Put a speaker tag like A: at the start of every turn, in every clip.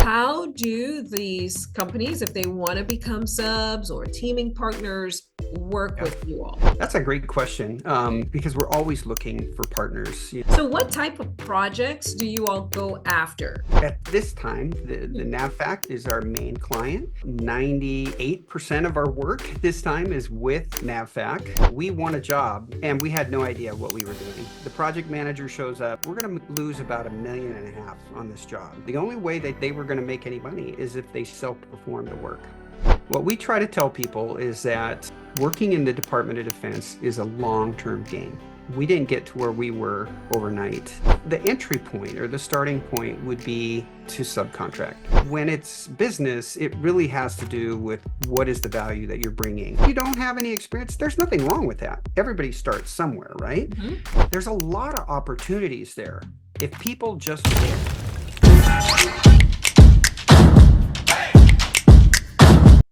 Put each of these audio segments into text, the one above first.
A: How do these companies, if they want to become subs or teaming partners, work
B: Yeah,
A: with you all?
B: that's a great question because we're always looking for partners.
A: So what type of projects do you all go after?
B: At this time, the NAVFAC is our main client. 98% of our work this time is with NAVFAC. We won a job and we had no idea what we were doing. The project manager shows up. We're going to lose about $1.5 million on this job. The only way that they were going to make any money is if they self-perform the work. What we try to tell people is that working in the Department of Defense is a long-term game. We didn't get to where we were overnight. The entry point or the starting point would be to subcontract. When it's business, it really has to do with what is the value that you're bringing. If you don't have any experience, there's nothing wrong with that. Everybody starts somewhere, right?
A: Mm-hmm.
B: There's a lot of opportunities there if people just wait.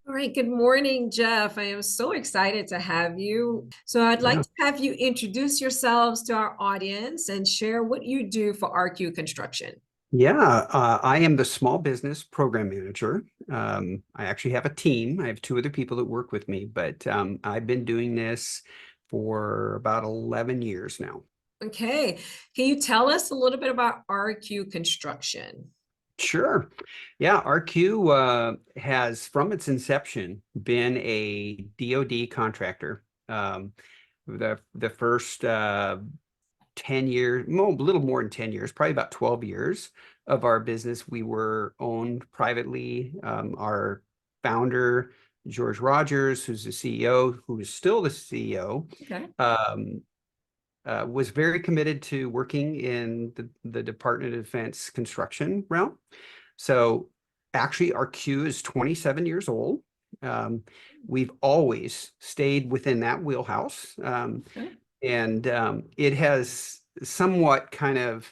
A: All right, good morning, Jeff. I am so excited to have you. So I'd like
B: Yeah.
A: to have you introduce yourselves to our audience and share what you do for RQ Construction.
B: Yeah, I am the small business program manager. I actually have a team. I have two other people that work with me, but I've been doing this for about 11 years now.
A: Okay, can you tell us a little bit about RQ Construction?
B: Sure. Yeah, RQ has, from its inception, been a DoD contractor. The first 10 years, a little more than 10 years, probably about 12 years of our business, we were owned privately. Our founder, George Rogers, who's the CEO, who is still the CEO,
A: Okay.
B: was very committed to working in the Department of Defense construction realm. So actually, our queue is 27 years old. We've always stayed within that wheelhouse.
A: Okay.
B: And it has somewhat kind of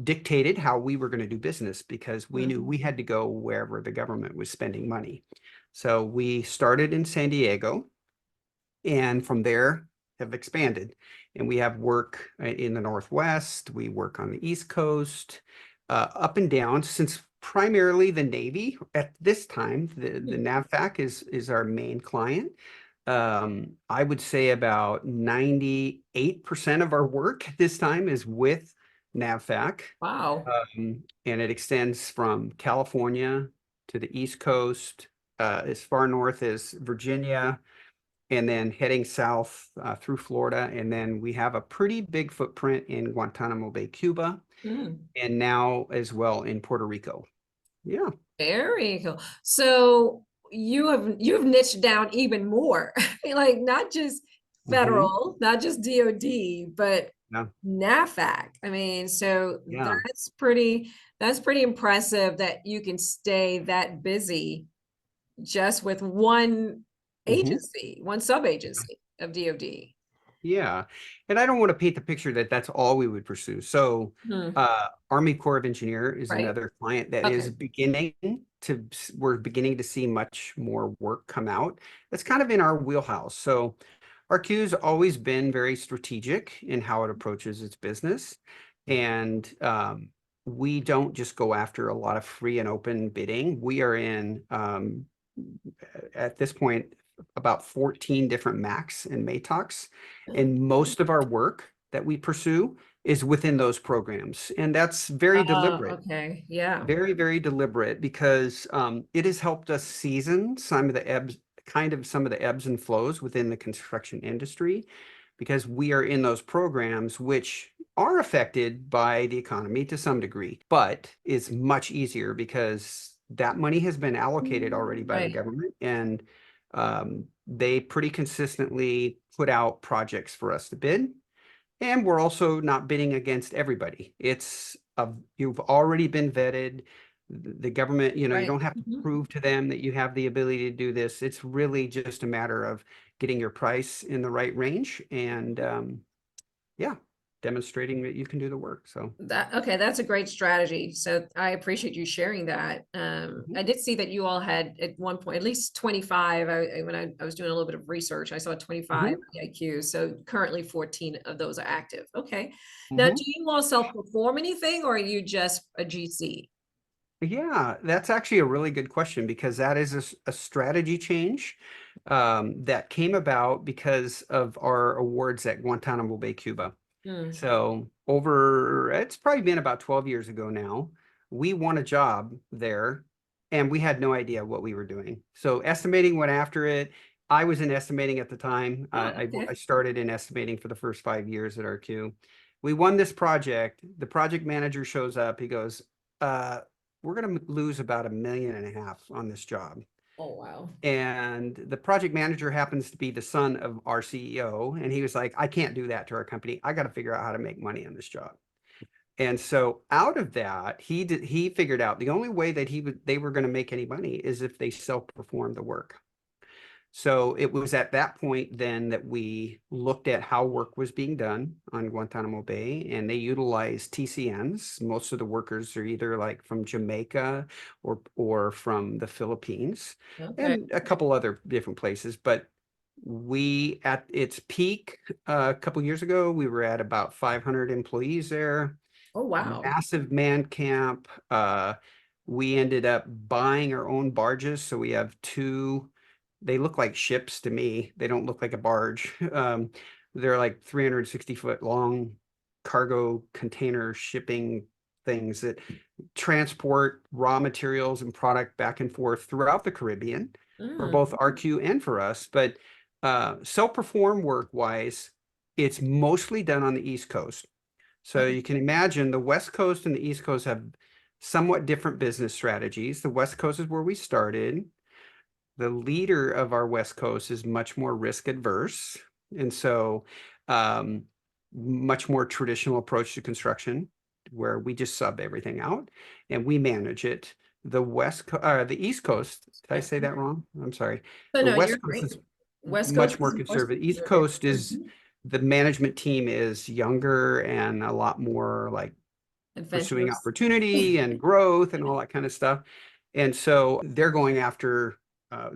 B: dictated how we were going to do business because we knew we had to go wherever the government was spending money. So we started in San Diego and from there have expanded. And we have work in the Northwest. We work on the East Coast, up and down, since primarily the Navy at this time, the NAVFAC is our main client. I would say about 98% of our work this time is with NAVFAC.
A: Wow.
B: And it extends from California to the East Coast, as far north as Virginia, and then heading south through Florida. And then we have a pretty big footprint in Guantanamo Bay, Cuba, and now as well in Puerto Rico. Yeah.
A: Very cool. So you've niched down even more, like not just federal, not just DoD, but
B: Yeah.
A: NAVFAC. I mean, so
B: Yeah.
A: that's pretty impressive that you can stay that busy just with one agency, one sub-agency of DoD.
B: Yeah. And I don't want to paint the picture that that's all we would pursue. So Army Corps of Engineer is
A: Right.
B: another client that is we're beginning to see much more work come out. That's kind of in our wheelhouse. So our Q's always been very strategic in how it approaches its business. And we don't just go after a lot of free and open bidding. We are in, at this point, about 14 different MACs and MATOCs, and most of our work that we pursue is within those programs. And that's very deliberate.
A: Okay. Yeah.
B: Very, very deliberate because it has helped us season some of the ebbs and flows within the construction industry, because we are in those programs which are affected by the economy to some degree, but is much easier because that money has been allocated already by the government, and they pretty consistently put out projects for us to bid. And we're also not bidding against everybody. You've already been vetted. The government, you don't have to prove to them that you have the ability to do this. It's really just a matter of getting your price in the right range and demonstrating that you can do the work. So
A: that's a great strategy. So I appreciate you sharing that. I did see that you all had at one point at least 25. When I was doing a little bit of research, I saw 25 IDIQs. So currently 14 of those are active. Okay. Now, do you all self-perform anything, or are you just a GC?
B: Yeah, that's actually a really good question because that is a strategy change that came about because of our awards at Guantanamo Bay, Cuba.
A: Mm.
B: So it's probably been about 12 years ago now. We won a job there and we had no idea what we were doing. So estimating went after it. I was in estimating at the time.
A: Oh,
B: I
A: okay.
B: started in estimating for the first 5 years at RQ. We won this project. The project manager shows up. He goes, we're going to lose about $1.5 million on this job.
A: Oh, wow.
B: And the project manager happens to be the son of our CEO. And he was like, I can't do that to our company. I got to figure out how to make money on this job. And so out of that, he figured out the only way that they were going to make any money is if they self-perform the work. So it was at that point then that we looked at how work was being done on Guantanamo Bay, and they utilized TCNs. Most of the workers are either like from Jamaica or from the Philippines
A: Okay.
B: and a couple other different places. But we, at its peak a couple years ago, we were at about 500 employees there,
A: Oh, wow.
B: massive man camp. We ended up buying our own barges. So we have two. They look like ships to me. They don't look like a barge. They're like 360-foot long cargo container shipping things that transport raw materials and product back and forth throughout the Caribbean for
A: Mm.
B: both RQ and for us. But self-perform work wise, it's mostly done on the East Coast. So you can imagine the West Coast and the East Coast have somewhat different business strategies. The West Coast is where we started. The leader of our West Coast is much more risk adverse. And so much more traditional approach to construction where we just sub everything out and we manage it. The East Coast, did I say that wrong? I'm sorry.
A: So
B: The
A: no, you're
B: West Coast
A: great.
B: is
A: West Coast
B: much more
A: is most
B: conservative. East
A: conservative.
B: Coast is
A: Mhm.
B: the management team is younger and a lot more like pursuing
A: Adventurous.
B: opportunity and growth and all that kind of stuff. And so they're going after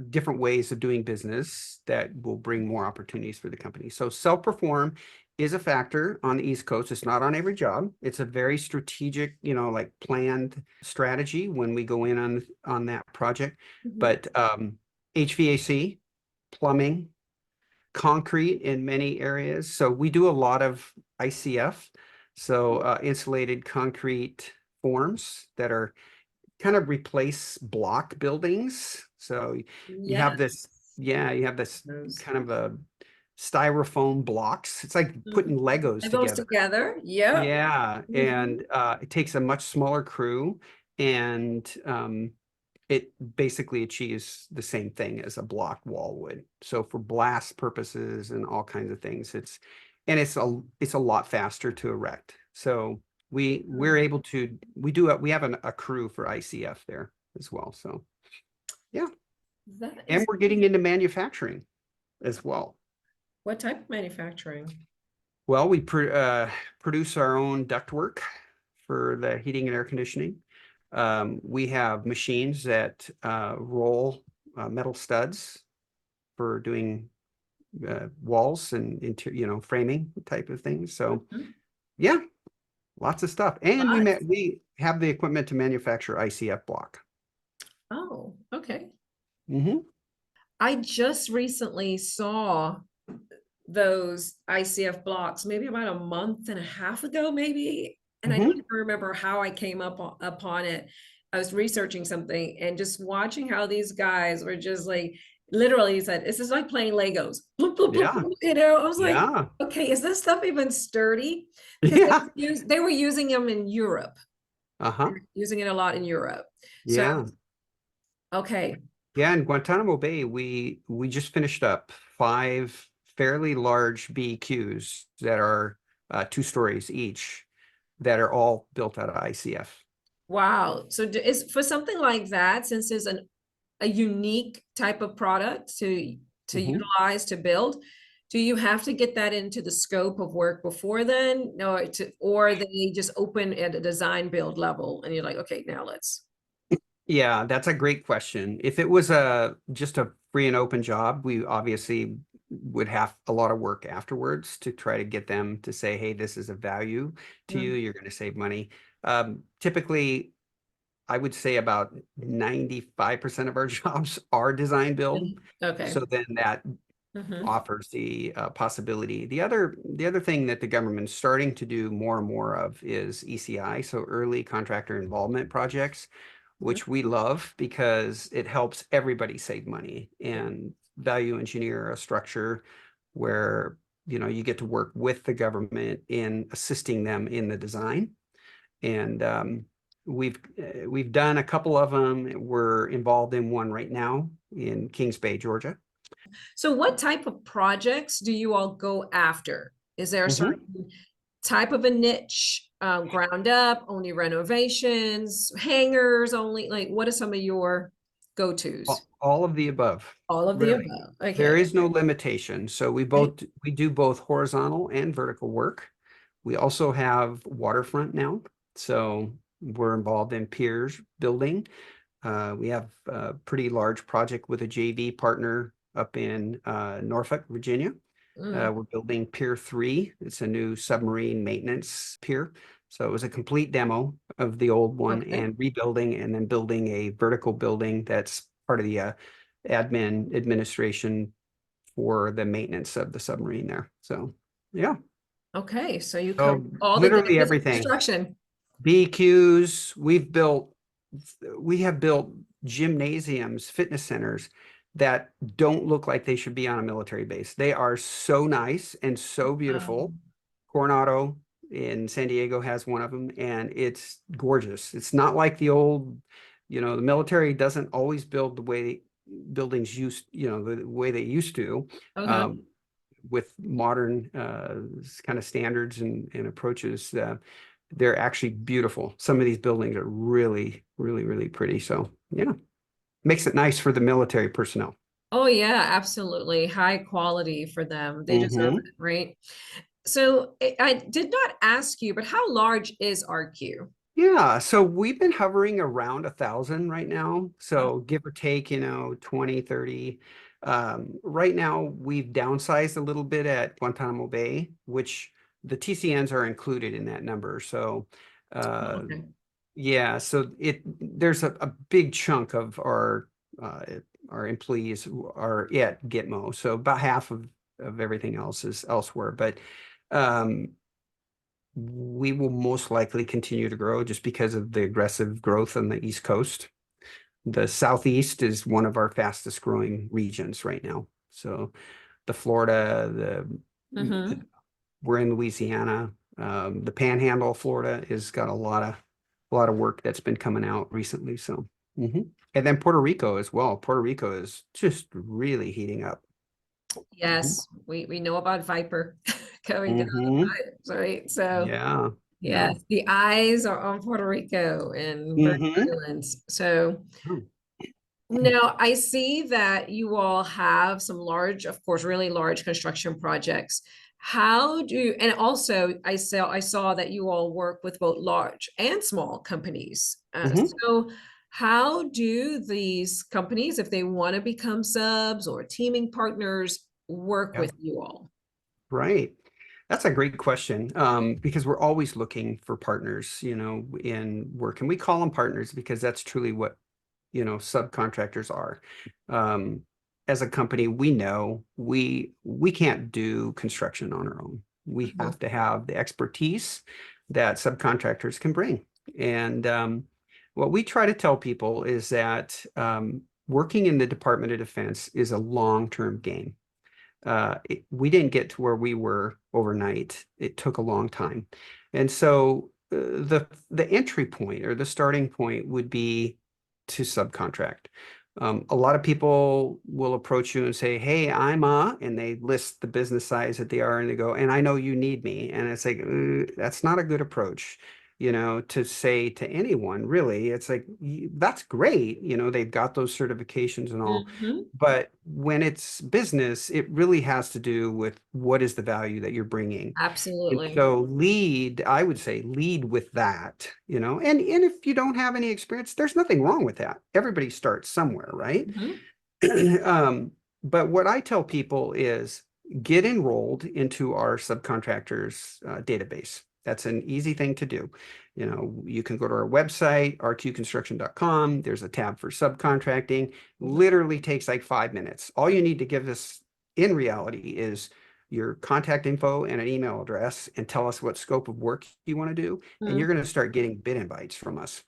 B: different ways of doing business that will bring more opportunities for the company. So self-perform is a factor on the East Coast. It's not on every job. It's a very strategic, like planned strategy when we go in on that project.
A: Mhm.
B: But HVAC, plumbing, concrete in many areas. So we do a lot of ICF, so insulated concrete forms that are kind of replace block buildings. So you have this,
A: Yes.
B: yeah, you have this
A: Those.
B: kind of a styrofoam blocks. It's like putting Legos
A: It goes
B: together.
A: together. Yep.
B: Yeah,
A: Mhm.
B: and it takes a much smaller crew, and it basically achieves the same thing as a block wall would. So for blast purposes and all kinds of things, it's a lot faster to erect. So we're able to we have a crew for ICF there as well. So yeah,
A: That
B: and
A: is
B: we're getting into manufacturing as well.
A: what type of manufacturing?
B: Well, we produce our own ductwork for the heating and air conditioning. We have machines that roll metal studs for doing walls and framing type of things. So
A: Mhm.
B: yeah, lots of stuff. And
A: Lots.
B: we have the equipment to manufacture ICF block.
A: Oh, okay.
B: Hmm.
A: I just recently saw those ICF blocks, maybe about a month and a half ago, maybe. And I don't
B: Hmm.
A: even remember how I came upon it. I was researching something and just watching how these guys were just like, literally said, this is like playing Legos. Bloop, bloop, bloop,
B: Yeah,
A: bloop. I was like,
B: yeah,
A: okay, is this stuff even sturdy? Because
B: yeah.
A: they were using them in Europe. They
B: Uh-huh.
A: were using it a lot in Europe. So,
B: Yeah.
A: okay.
B: Yeah, in Guantanamo Bay, we just finished up 5 fairly large BEQs that are 2 stories each that are all built out of ICF.
A: Wow. So is for something like that, since it's a unique type of product to
B: Mhm.
A: utilize to build, do you have to get that into the scope of work before then? No, or they just open at a design build level and you're like, okay, now let's.
B: Yeah, that's a great question. If it was just a free and open job, we obviously would have a lot of work afterwards to try to get them to say, hey, this is a value to you.
A: Mm.
B: You're going to save money. Typically, I would say about 95% of our jobs are design build.
A: Okay.
B: So then that
A: Mhm.
B: offers the possibility. The other thing that the government's starting to do more and more of is ECI, so early contractor involvement projects,
A: Mhm.
B: which we love because it helps everybody save money and value engineer a structure where you get to work with the government in assisting them in the design. And we've done a couple of them. We're involved in one right now in Kings Bay, Georgia.
A: So what type of projects do you all go after? Is there a
B: Mhm.
A: certain type of a niche, ground up, only renovations, hangars only? Like, what are some of your go-tos?
B: All of the above,
A: All of the
B: really.
A: above.
B: There
A: Okay.
B: is no limitation. So we do both horizontal and vertical work. We also have waterfront now. So we're involved in piers building. We have a pretty large project with a JV partner up in Norfolk, Virginia.
A: Mm,
B: We're building Pier 3. It's a new submarine maintenance pier. So it was a complete demo of the old one
A: okay.
B: and rebuilding and then building a vertical building that's part of the administration for the maintenance of the submarine there. So yeah.
A: Okay. So you cover
B: So
A: all the
B: literally
A: different
B: everything.
A: construction.
B: BEQs, we have built gymnasiums, fitness centers that don't look like they should be on a military base. They are so nice and so beautiful. Coronado in San Diego has one of them, and it's gorgeous. It's not like the old, the military doesn't always build the way buildings used, the way they used to.
A: Uh-huh.
B: Um, with modern kind of standards and approaches. They're actually beautiful. Some of these buildings are really, really, really pretty. So yeah, makes it nice for the military personnel.
A: Oh yeah, absolutely. High quality for them. They deserve
B: Hmm.
A: it, right? So I did not ask you, but how large is RQ?
B: Yeah, so we've been hovering around 1,000 right now.
A: Oh,
B: So give or take, 20, 30. Right now, we've downsized a little bit at Guantanamo Bay, which the TCNs are included in that number. So uh,
A: okay.
B: yeah, so there's a big chunk of uh, our employees who are at Gitmo. So about half of everything else is elsewhere. But um, we will most likely continue to grow just because of the aggressive growth on the East Coast. The Southeast is one of our fastest growing regions right now. So the Florida,
A: Mm-hmm.
B: we're in Louisiana. The Panhandle of Florida has got a lot of work that's been coming out recently. So, and then Puerto Rico as well. Puerto Rico is just really heating up. Mhm.
A: Yes, we know about Viper going down the
B: Mhm.
A: pipes, right? So
B: Yeah. Yeah.
A: yes, the eyes are on Puerto Rico and Virgin
B: Hmm.
A: Islands. So now I see that you all have some large, of course, really large construction projects. How do you, and also I saw that you all work with both large and small companies.
B: Hmm.
A: So how do these companies, if they want to become subs or teaming partners, work
B: Yeah.
A: with you all?
B: Right. That's a great question, because we're always looking for partners, in work. And we call them partners because that's truly what, subcontractors are. Um, as a company, we know we can't do construction on our own. We
A: Mhm.
B: have to have the expertise that subcontractors can bring. And what we try to tell people is that working in the Department of Defense is a long-term game. We didn't get to where we were overnight. It took a long time. And so the entry point or the starting point would be to subcontract. A lot of people will approach you and say, "Hey, and they list the business size that they are, and they go, and I know you need me." And it's like, that's not a good approach, to say to anyone, really. It's like, that's great. They've got those certifications and all.
A: Mhm.
B: But when it's business, it really has to do with what is the value that you're bringing. And
A: Absolutely.
B: so I would say lead with that, and if you don't have any experience, there's nothing wrong with that. Everybody starts somewhere, right?
A: Mhm.
B: Um, but what I tell people is get enrolled into our subcontractors database. That's an easy thing to do. You know, you can go to our website, rqconstruction.com. There's a tab for subcontracting. Literally takes like 5 minutes. All you need to give us in reality is your contact info and an email address and tell us what scope of work you want to do. And you're going to start getting bid invites from us.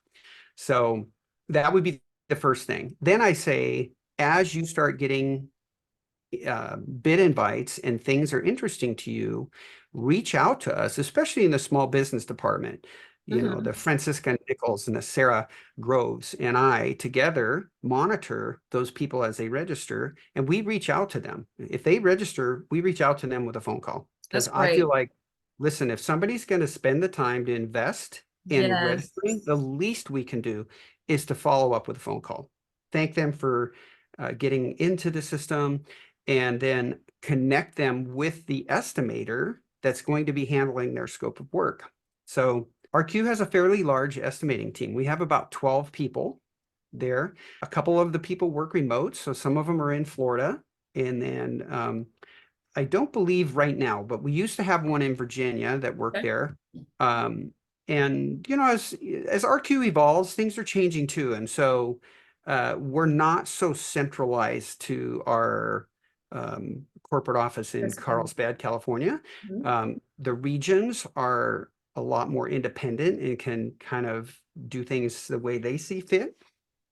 B: So that would be the first thing. Then I say, as you start getting bid invites and things are interesting to you, reach out to us, especially in the small business department. You know, the Francisca Nichols and the Sarah Groves and I together monitor those people as they register, and we reach out to them. If they register, we reach out to them with a phone call. Because I feel like, listen, if somebody's going to spend the time to invest in registering, the least we can do is to follow up with a phone call. Thank them for getting into the system, and then connect them with the estimator that's going to be handling their scope of work. So RQ has a fairly large estimating team. We have about 12 people there. A couple of the people work remote, so some of them are in Florida. And then I don't believe right now, but we used to have one in Virginia that worked there. And, you know, as RQ evolves, things are changing too. And so we're not so centralized to our corporate office in Carlsbad, California. The regions are a lot more independent and can kind of do things the way they see fit.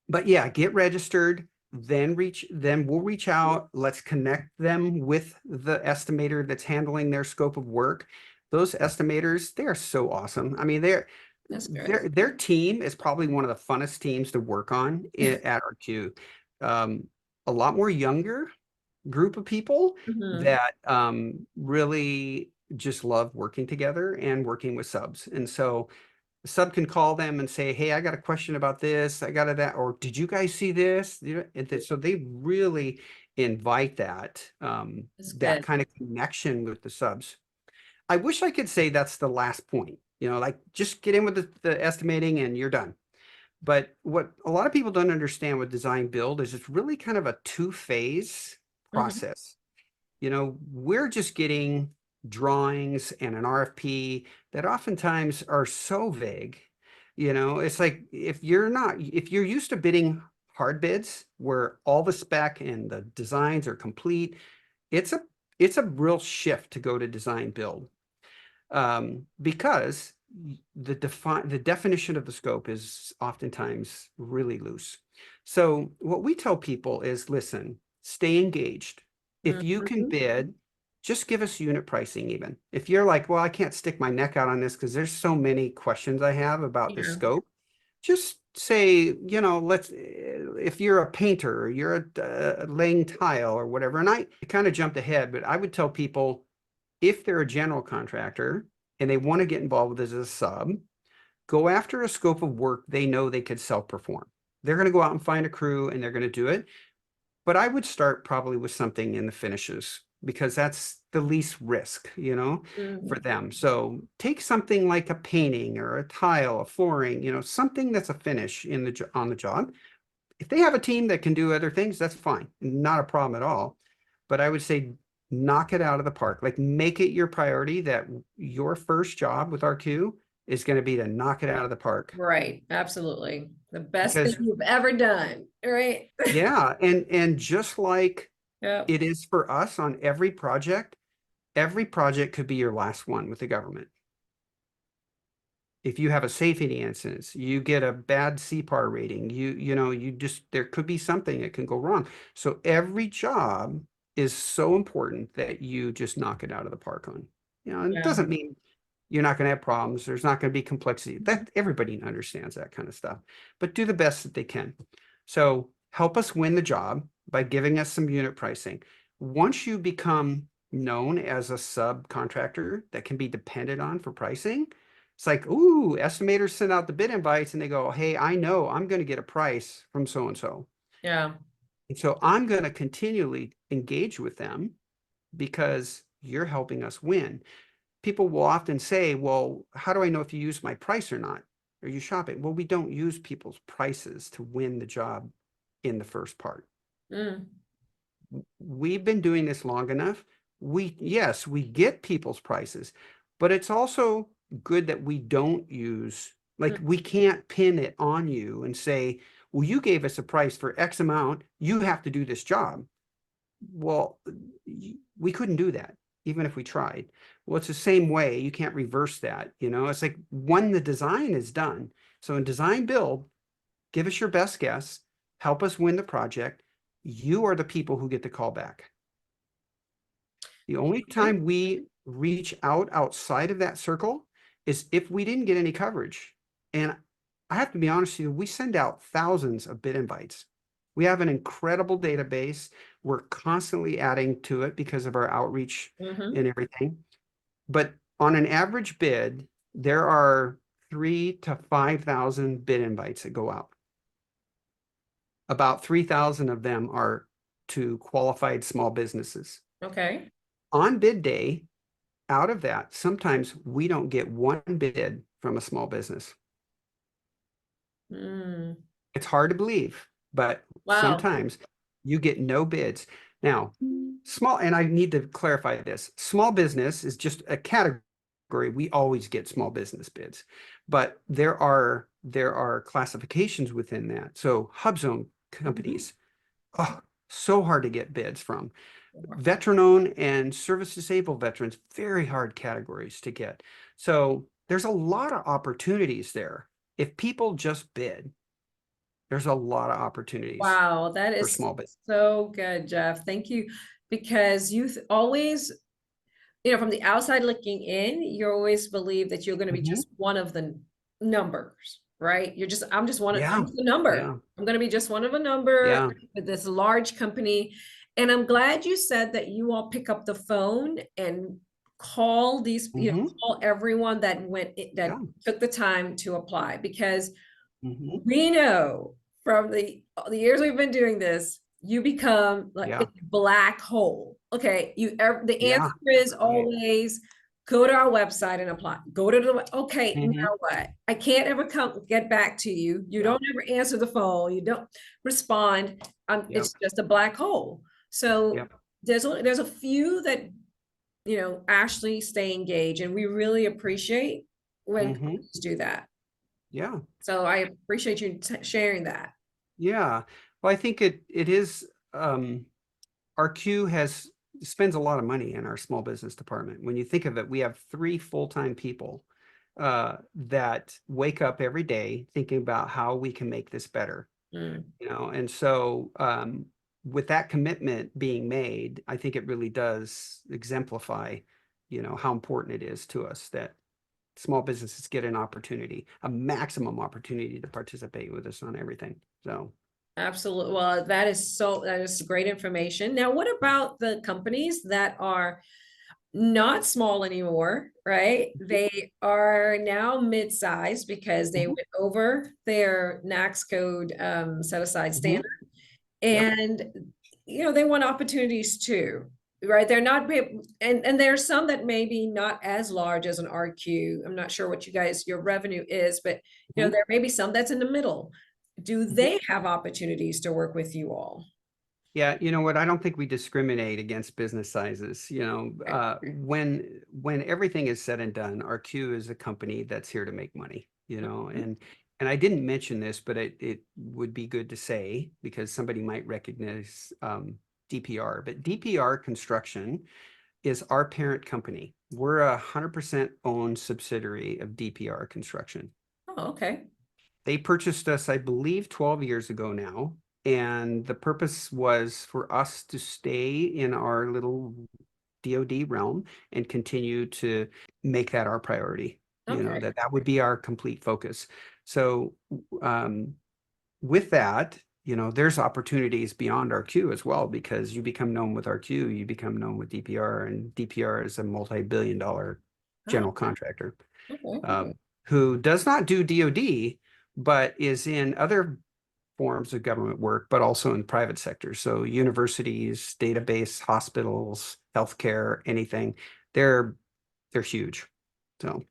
B: But yeah, get registered, then we'll reach out. Let's connect them with the estimator that's handling their scope of work. Those estimators, they're so awesome. I mean, their team is probably one of the funnest teams to work on at RQ. A lot more younger group of people that really just love working together and working with subs. And so the sub can call them and say, hey, I got a question about this, I got that, or did you guys see this? So they really invite that that kind of connection with the subs. I wish I could say that's the last point, you know, like just get in with the estimating and you're done. But what a lot of people don't understand with design build is it's really kind of a two-phase process. You know, we're just getting drawings and an RFP that oftentimes are so vague. You know, it's like if you're used to bidding hard bids where all the spec and the designs are complete, it's a real shift to go to design build. Because the definition of the scope is oftentimes really loose. So what we tell people is, listen, stay engaged. If you can bid, just give us unit pricing even. If you're like, well, I can't stick my neck out on this because there's so many questions I have about the scope, just say, you know, if you're a painter or you're laying tile or whatever, and I kind of jumped ahead, but I would tell people, if they're a general contractor and they want to get involved with this as a sub, go after a scope of work they know they could self-perform. They're going to go out and find a crew and they're going to do it. But I would start probably with something in the finishes because that's the least risk, you know, for them. So take something like a painting or a tile, a flooring, you know, something that's a finish on the job. If they have a team that can do other things, that's fine. Not a problem at all. But I would say knock it out of the park. Like make it your priority that your first job with RQ is going to be to knock it out of the park.
A: Right. Absolutely. The best thing you've ever done. Right.
B: Yeah. And just like it is for us on every project could be your last one with the government. If you have a safety incident, you get a bad CPAR rating, there could be something that can go wrong. So every job is so important that you just knock it out of the park on. You know, and it doesn't mean you're not going to have problems. There's not going to be complexity. That everybody understands that kind of stuff, but do the best that they can. So help us win the job by giving us some unit pricing. Once you become known as a subcontractor that can be depended on for pricing, it's like, ooh, estimators send out the bid invites and they go, hey, I know I'm going to get a price from so-and-so.
A: Yeah.
B: And so I'm going to continually engage with them because you're helping us win. People will often say, well, how do I know if you use my price or not? Are you shopping? Well, we don't use people's prices to win the job in the first part. We've been doing this long enough. Yes, we get people's prices, but it's also good that we don't use, like, we can't pin it on you and say, well, you gave us a price for X amount, you have to do this job. Well, we couldn't do that, even if we tried. Well, it's the same way. You can't reverse that. It's like when the design is done. So in design build, give us your best guess, help us win the project. You are the people who get the call back. The only time we reach out outside of that circle is if we didn't get any coverage. And I have to be honest with you, we send out thousands of bid invites. We have an incredible database. We're constantly adding to it because of our outreach and everything. But on an average bid, there are 3,000 to 5,000 bid invites that go out. About 3,000 of them are to qualified small businesses.
A: Okay.
B: On bid day, out of that, sometimes we don't get one bid from a small business. It's hard to believe, but sometimes you get no bids. Now, small, and I need to clarify this, small business is just a category. We always get small business bids, but there are classifications within that. So hub zone companies, so hard to get bids from. Veteran-owned and service-disabled veterans, very hard categories to get. So there's a lot of opportunities there. If people just bid, there's a lot of opportunities.
A: Wow, that is
B: small business.
A: So good, Jeff. Thank you. Because you always, from the outside looking in, you always believe that you're going to be just one of the numbers, right? I'm just one of the number.
B: Yeah.
A: I'm going to be just one of a number with this large company. And I'm glad you said that you all pick up the phone and call these, call everyone that took the time to apply, because we know from the years we've been doing this, you become like a black hole. Okay, the answer is always go to our website and apply. Go to the now what? I can't ever get back to you. You don't ever answer the phone. You don't respond. It's just a black hole. So there's a few that actually stay engaged, and we really appreciate when companies do that.
B: Yeah.
A: So I appreciate you sharing that.
B: Yeah. Well, I think it is, our Q spends a lot of money in our small business department. When you think of it, we have 3 full-time people that wake up every day thinking about how we can make this better. And so with that commitment being made, I think it really does exemplify, how important it is to us that small businesses get an opportunity, a maximum opportunity to participate with us on everything. So
A: absolutely. Well, that is great information. Now, what about the companies that are not small anymore, right? They are now mid-sized because they went over their NACS code set aside standard. And, they want opportunities too, right? They're not, and there's some that may be not as large as an RQ. I'm not sure what your revenue is, but, there may be some that's in the middle. Do they have opportunities to work with you all?
B: Yeah, you know what? I don't think we discriminate against business sizes. When everything is said and done, our Q is a company that's here to make money. And I didn't mention this, but it would be good to say, because somebody might recognize DPR. But DPR Construction is our parent company. We're a 100% owned subsidiary of DPR Construction.
A: Oh, okay.
B: They purchased us, I believe, 12 years ago now. And the purpose was for us to stay in our little DoD realm and continue to make that our priority. That would be our complete focus. So with that, there's opportunities beyond RQ as well, because you become known with RQ, you become known with DPR, and DPR is a multi-billion-dollar general contractor who does not do DoD, but is in other forms of government work, but also in private sector. So universities, database, hospitals, healthcare, anything, they're huge. So.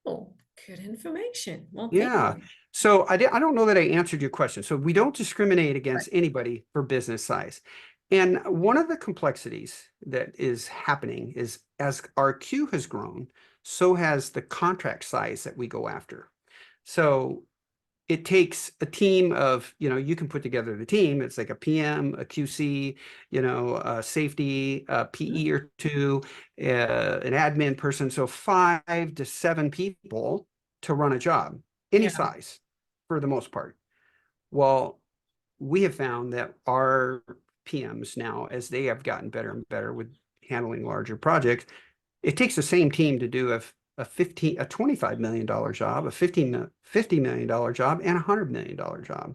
A: Oh, good information. Well,
B: yeah. So I don't know that I answered your question. So we don't discriminate against anybody for business size. And one of the complexities that is happening is, as our Q has grown, so has the contract size that we go after. So it takes a team of, you can put together the team. It's like a PM, a QC, a safety, a PE or two, an admin person. So 5 to 7 people to run a job, any
A: Yeah.
B: size for the most part. Well, we have found that our PMs now, as they have gotten better and better with handling larger projects, it takes the same team to do a $25 million job, a $50 million job, and a $100 million job.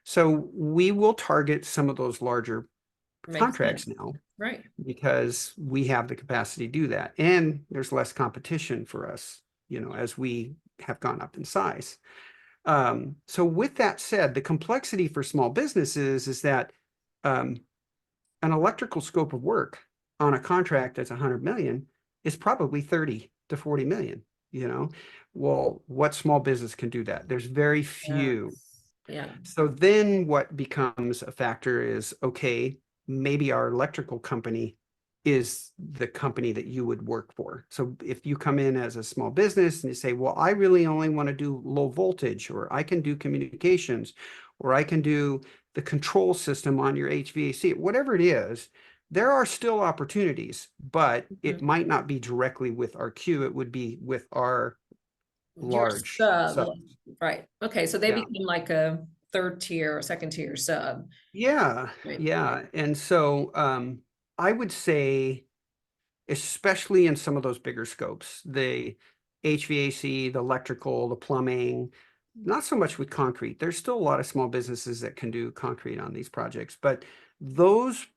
B: So we will target some of those larger
A: Makes
B: contracts
A: sense.
B: now
A: Right.
B: because we have the capacity to do that. And there's less competition for us, as we have gone up in size. So with that said, the complexity for small businesses is that an electrical scope of work on a contract that's 100 million is probably 30 to 40 million, Well, what small business can do that? There's very few.
A: Yeah.
B: So then what becomes a factor is, okay, maybe our electrical company is the company that you would work for. So if you come in as a small business and you say, well, I really only want to do low voltage, or I can do communications, or I can do the control system on your HVAC, whatever it is, there are still opportunities, but it might not be directly with our queue. It would be with our
A: Your
B: large
A: sub,
B: sub.
A: right. Okay, so they
B: Yeah.
A: become like a third tier or second tier sub.
B: Yeah.
A: Right.
B: Yeah. And so I would say, especially in some of those bigger scopes, the HVAC, the electrical, the plumbing, not so much with concrete. There's still a lot of small businesses that can do concrete on these projects, but those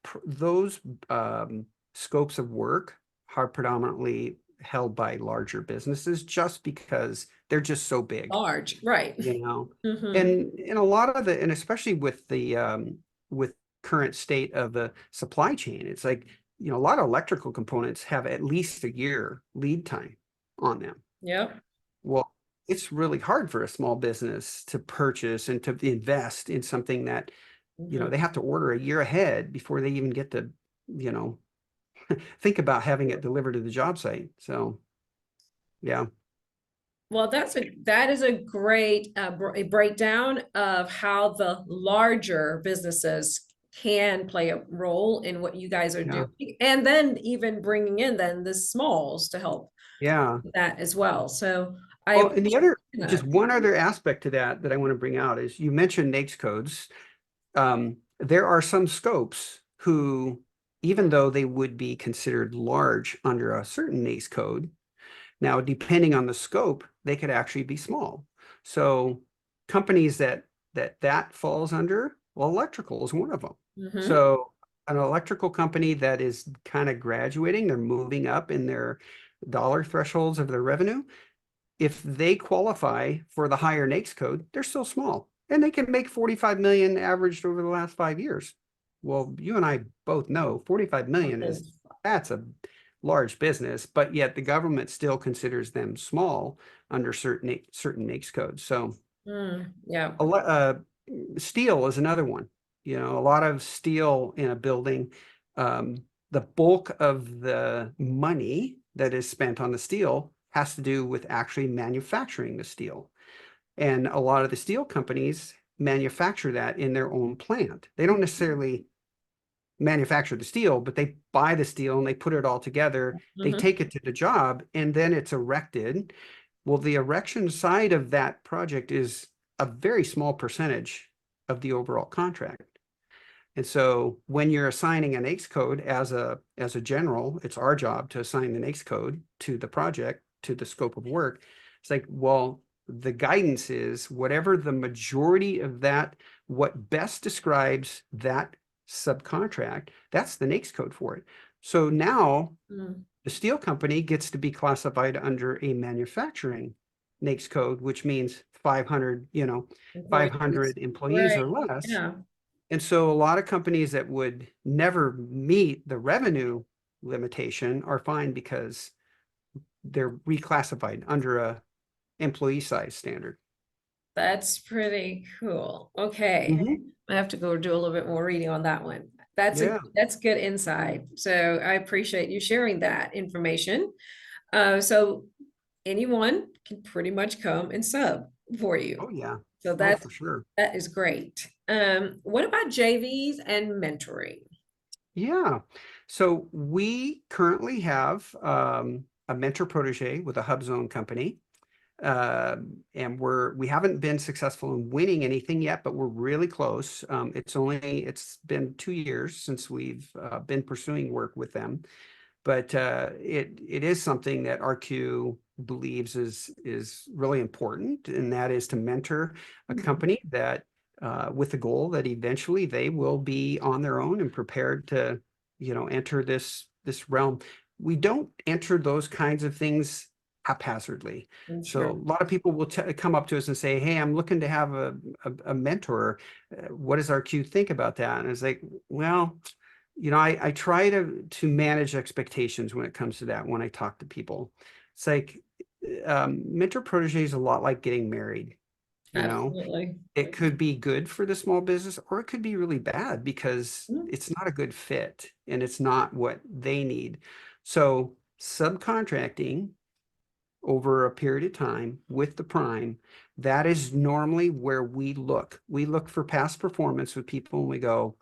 B: scopes of work are predominantly held by larger businesses just because they're just so big,
A: Large, right. Mhm.
B: and a lot of and especially with the with current state of the supply chain, it's like, a lot of electrical components have at least a year lead time on them.
A: Yep.
B: Well, it's really hard for a small business to purchase and to invest in something that, they have to order a year ahead before they even get to, think about having it delivered to the job site. So, yeah.
A: Well, that is a great a breakdown of how the larger businesses can play a role in what you guys are
B: Yeah.
A: doing, and then even bringing in then the smalls to help
B: Yeah.
A: with that as well. So I
B: Well, and
A: appreciate
B: just
A: that.
B: one other aspect to that I want to bring out is you mentioned NAICS codes. There are some scopes who, even though they would be considered large under a certain NAICS code, now depending on the scope, they could actually be small. So companies that falls under, well, electrical is one of them.
A: Mhm.
B: So an electrical company that is kind of graduating, they're moving up in their dollar thresholds of their revenue. If they qualify for the higher NAICS code, they're still small and they can make 45 million averaged over the last 5 years. Well, you and I both know 45 million that's a large business, but yet the government still considers them small under certain NAICS codes. So
A: Yeah.
B: steel is another one. A lot of steel in a building, the bulk of the money that is spent on the steel has to do with actually manufacturing the steel. And a lot of the steel companies manufacture that in their own plant. They don't necessarily manufacture the steel, but they buy the steel and they put it all together. They take it to the job and then it's erected. Well, the erection side of that project is a very small percentage of the overall contract. And so when you're assigning an NAICS code as a general, it's our job to assign the NAICS code to the project, to the scope of work. It's like, well, the guidance is whatever the majority of that, what best describes that subcontract, that's the NAICS code for it. So now the steel company gets to be classified under a manufacturing NAICS code, which means 500, 500 employees or less.
A: Yeah.
B: And so a lot of companies that would never meet the revenue limitation are fine because they're reclassified under a employee size standard.
A: That's pretty cool. Okay. I have to go do a little bit more reading on that one. That's good insight. So I appreciate you sharing that information. So anyone can pretty much come and sub for you.
B: Oh, yeah.
A: So
B: Oh, for sure.
A: that is great. What about JVs and mentoring?
B: Yeah. So we currently have a mentor protege with a hub zone company. And we haven't been successful in winning anything yet, but we're really close. It's been 2 years since we've been pursuing work with them, but it is something that RQ believes is really important, and that is to mentor a company that with the goal that eventually they will be on their own and prepared to, enter this realm. We don't enter those kinds of things haphazardly. So
A: Sure.
B: a lot of people will come up to us and say, "Hey, I'm looking to have a mentor. What does RQ think about that?" And it's like, well, I try to manage expectations when it comes to that when I talk to people. It's like mentor protege is a lot like getting married.
A: Absolutely.
B: It could be good for the small business, or it could be really bad because
A: Mm,
B: it's not a good fit and it's not what they need. So subcontracting over a period of time with the prime, that is normally where we look. We look for past performance with people and we go,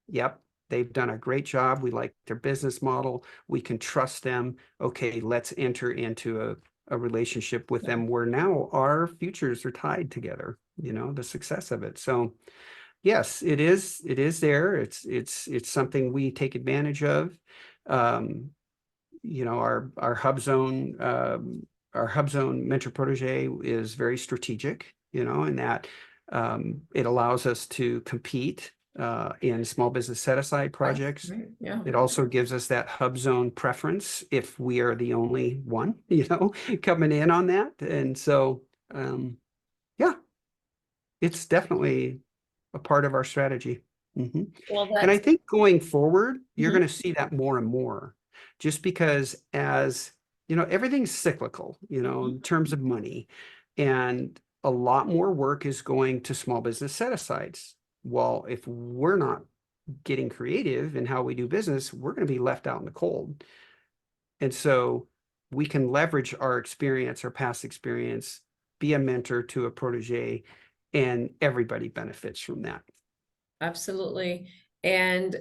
B: yep, they've done a great job. We like their business model. We can trust them. Okay, let's enter into a relationship with them where now our futures are tied together, the success of it. So yes, it is there. It's something we take advantage of. Um, our hub zone, our hub zone mentor protege is very strategic, in that it allows us to compete in small business set aside
A: right,
B: projects.
A: right, yeah.
B: It also gives us that hub zone preference if we are the only one, coming in on that. And so, yeah, it's definitely a part of our strategy. Mhm.
A: Well,
B: And I
A: that's
B: think going forward, you're
A: mhm,
B: going to see that more and more, just because everything's cyclical,
A: mhm.
B: in terms of money, and a lot more work is going to small business set asides. Well, if we're not getting creative in how we do business, we're going to be left out in the cold. And so we can leverage our experience, our past experience, be a mentor to a protege, and everybody benefits from that.
A: Absolutely. And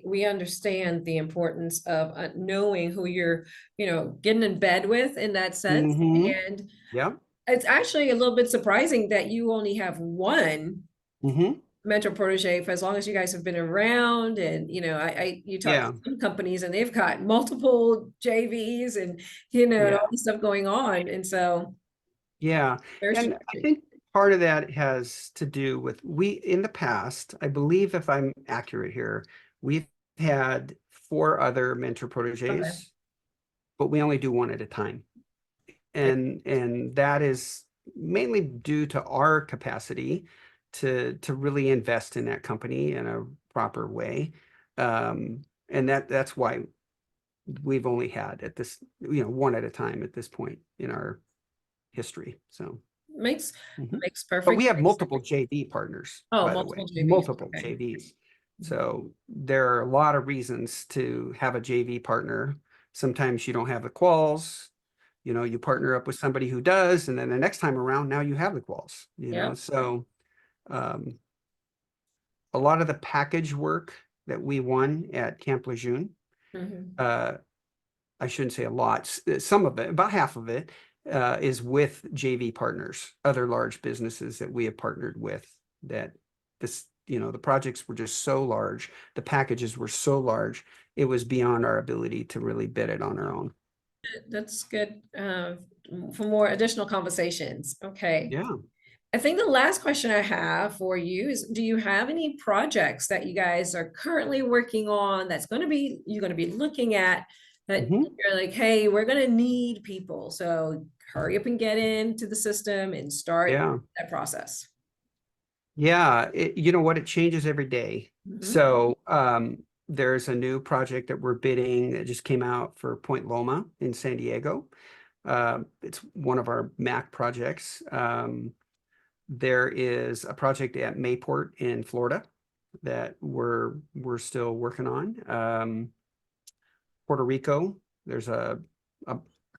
A: we understand the importance of knowing who you're, getting in bed with in that sense.
B: Mm-hmm.
A: And
B: Yeah.
A: it's actually a little bit surprising that you only have one
B: Mm-hmm.
A: mentor protege for as long as you guys have been around. And you talk to
B: Yeah.
A: some companies and they've got multiple JVs and and
B: Yeah.
A: all this stuff going on. And so
B: Yeah.
A: very
B: And I
A: strategic.
B: think part of that has to do with in the past, I believe if I'm accurate here, we've had 4 other mentor
A: Okay.
B: proteges, but we only do one at a time. And that is mainly due to our capacity to really invest in that company in a proper way. And that's why we've only had at this, one at a time at this point in our history. So
A: Makes
B: mhm.
A: makes
B: But we
A: perfect
B: have
A: sense.
B: multiple JV partners,
A: Oh,
B: by the
A: multiple
B: way,
A: JVs.
B: multiple
A: Okay.
B: JVs. So there are a lot of reasons to have a JV partner. Sometimes you don't have the quals, you partner up with somebody who does, and then the next time around, now you have the quals,
A: Yeah.
B: So um, a lot of the package work that we won at Camp Lejeune,
A: Mhm.
B: uh, I shouldn't say a lot, some of it, about half of it, is with JV partners, other large businesses that we have partnered with, that the projects were just so large, the packages were so large, it was beyond our ability to really bid it on our own.
A: That's good for more additional conversations. Okay.
B: Yeah.
A: I think the last question I have for you is, do you have any projects that you guys are currently working on that's you're going to be looking at that
B: Mhm.
A: you're like, hey, we're going to need people. So hurry up and get into the system and start
B: Yeah.
A: that process.
B: Yeah. You know what? It changes every day.
A: Mhm.
B: So there's a new project that we're bidding that just came out for Point Loma in San Diego. It's one of our MAC projects. There is a project at Mayport in Florida that we're still working on. Puerto Rico, there's a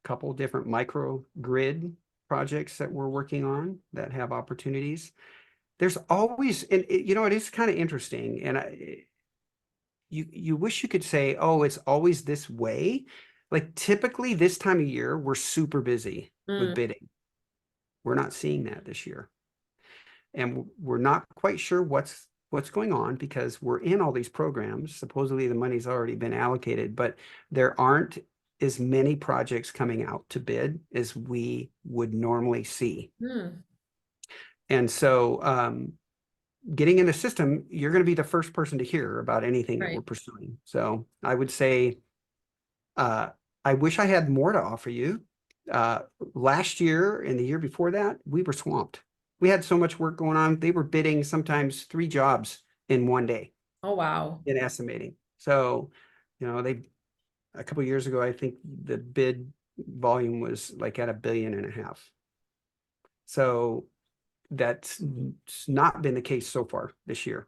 B: couple different microgrid projects that we're working on that have opportunities. There's always, and it is kind of interesting, and you wish you could say, oh, it's always this way. Like typically this time of year, we're super busy with bidding. We're not seeing that this year. And we're not quite sure what's going on because we're in all these programs. Supposedly the money's already been allocated, but there aren't as many projects coming out to bid as we would normally see. And so getting in the system, you're going to be the first person to hear about anything that we're pursuing. So I would say, I wish I had more to offer you. Last year and the year before that, we were swamped. We had so much work going on. They were bidding sometimes 3 jobs in one day.
A: Oh, wow.
B: In estimating. So, a couple of years ago, I think the bid volume was like at $1.5 billion. So that's not been the case so far this year.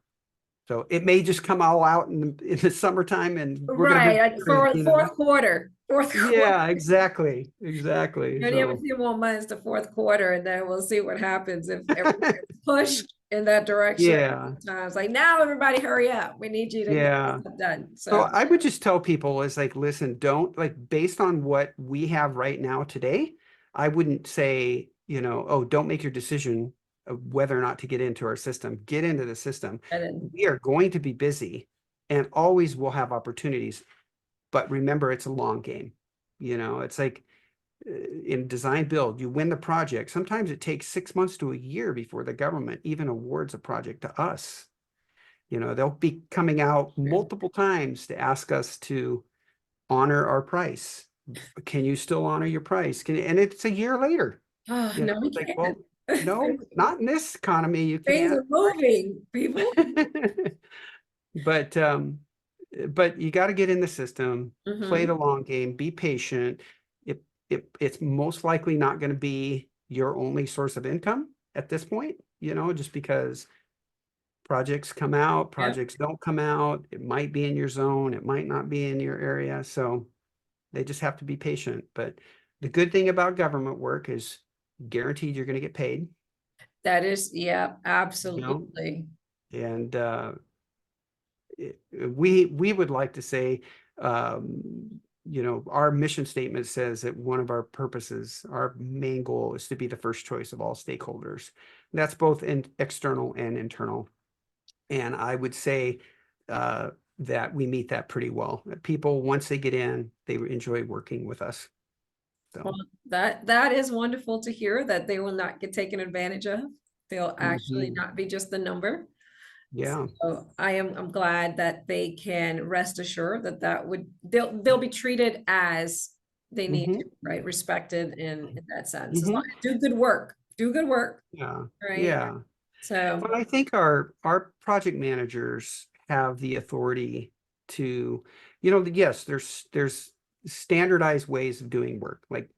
B: So it may just come all out in the summertime, and we're
A: right for
B: the
A: fourth quarter.
B: Yeah, exactly. You
A: only have a few more months to fourth quarter, and then we'll see what happens if everything push in that direction.
B: Yeah.
A: Sometimes, like, now everybody hurry up. We need you to get this done.
B: So I would just tell people is like, listen, don't, like, based on what we have right now today, I wouldn't say, oh, don't make your decision of whether or not to get into our system. Get into the system. We are going to be busy and always will have opportunities. But remember, it's a long game. It's like in design build, you win the project. Sometimes it takes 6 months to a year before the government even awards a project to us. They'll be coming out multiple times to ask us to honor our price. Can you still honor your price? And it's a year later.
A: Oh, no, we
B: like,
A: can't.
B: well, no, not in this economy. You can't.
A: Things are moving, people.
B: But you got to get in the system, play the long game, be patient. It's most likely not going to be your only source of income at this point, just because projects come out, projects don't come out. It might be in your zone, it might not be in your area. So they just have to be patient. But the good thing about government work is guaranteed you're going to get paid.
A: That is, yeah, absolutely.
B: And we would like to say, our mission statement says that one of our purposes, our main goal is to be the first choice of all stakeholders. That's both external and internal. And I would say that we meet that pretty well. People, once they get in, they enjoy working with us. So.
A: Well, that is wonderful to hear, that they will not get taken advantage of. They'll actually not be just the number.
B: Yeah.
A: So I'm glad that they can rest assured that they'll be treated as they need to, right? Respected in that sense. As long as do good work.
B: Yeah.
A: Right.
B: Yeah.
A: So,
B: but I think our project managers have the authority to, yes, there's standardized ways of doing work, like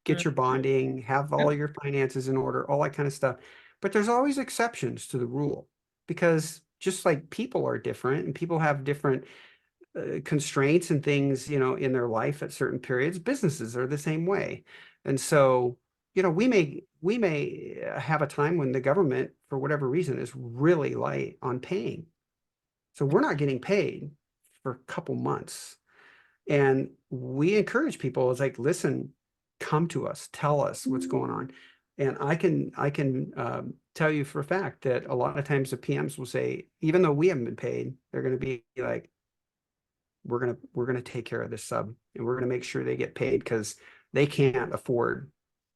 B: get your bonding, have all your finances in order, all that kind of stuff. But there's always exceptions to the rule, because just like people are different and people have different constraints and things, in their life at certain periods, businesses are the same way. And so, we may have a time when the government, for whatever reason, is really light on paying. So we're not getting paid for a couple months. And we encourage people, it's like, listen, come to us, tell us what's going on. And I can tell you for a fact that a lot of times the PMs will say, even though we haven't been paid, they're going to be like, we're going to take care of this sub, and we're going to make sure they get paid, because they can't afford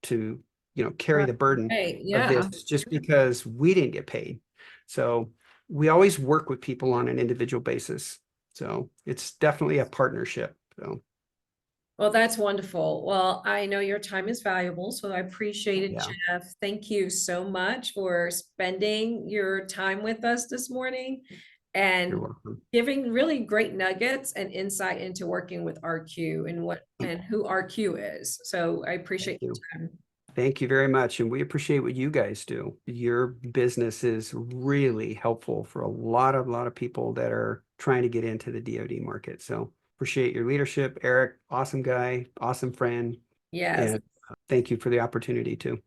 B: to, carry the burden of this just because we didn't get paid. So we always work with people on an individual basis. So it's definitely a partnership. So.
A: Well, that's wonderful. Well, I know your time is valuable, so I appreciate it, Jeff. Thank you so much for spending your time with us this morning and giving really great nuggets and insight into working with RQ and who RQ is. So I appreciate your time.
B: Thank you very much. And we appreciate what you guys do. Your business is really helpful for a lot of people that are trying to get into the DoD market. So appreciate your leadership, Eric. Awesome guy, awesome friend.
A: Yes.
B: And thank you for the opportunity too.